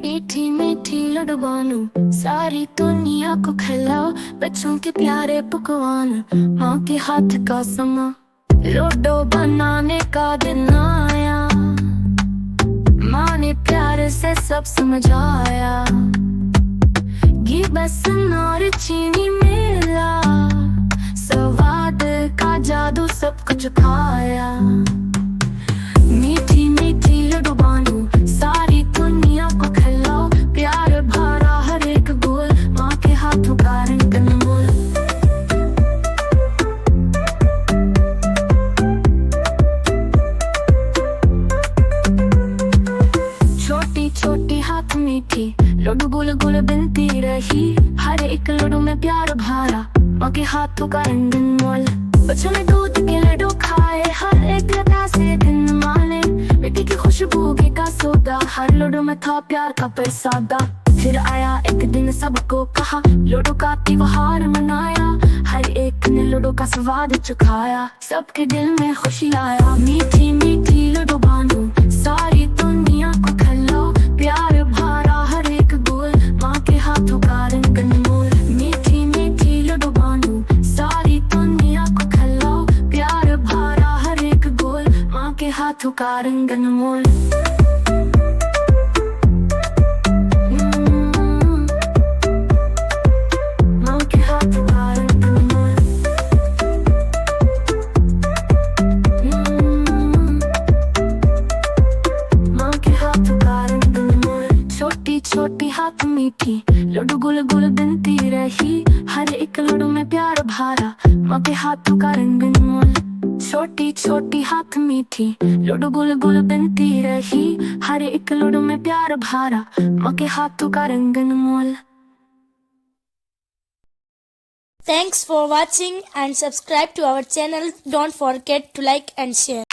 मीठी मीठी लड्डू बानू सारी दुनिया को खिलाओ, बच्चों के प्यारे पकवान माँ के हाथ का समा। लड्डू बनाने का दिन आया, माँ ने प्यार से सब समझाया। घी बेसन और चीनी मिला, स्वाद का जादू सब कुछ खाया। मीठी मीठी लड्डू बानू सारी दुनिया को खिलाओ, प्यार भरा हर एक बोल माँ के हाथों का रंग अनमोल। छोटी छोटी हाथ मीठी लड्डू गुल गुल बनती रही, हर एक लड्डू में प्यार भरा माँ के हाथों का रंग अनमोल। बच्चों ने दूध के लड्डू खाए, हर एक लता से दिन माने। मिट्टी की खुशबू घी का सोदा, हर लड्डू में था प्यार का प्रसादा। फिर आया एक दिन सबको कहा, लड्डू का त्योहार मनाया। हर एक ने लड्डू का स्वाद चखाया, सबके दिल में खुशी आया। मीठी मीठी लड्डू बानू सारी दुनिया को खिलाओ, प्यार भरा हर एक बोल माँ के हाथों का रंग अनमोल। मीठी मीठी लड्डू बानू सारी दुनिया को खिलाओ, प्यार भरा हर एक बोल माँ के हाथों का रंग अनमोल। माँ के हाथों का रंग अनमोल। माँ के हाथों का रंग अनमोल। छोटी छोटी हाथ मीठी लड्डू गुल गुल बनती रही, हर एक लड्डू में प्यार भरा माँ के हाथों का रंग अनमोल। छोटी छोटी हाथ मीठी लड्डू गुल गुल बनती रही, हर एक लड्डू में प्यार भरा माँ के हाथों का रंग अनमोल। Thanks for watching and subscribe to our channel. Don't forget to like and share.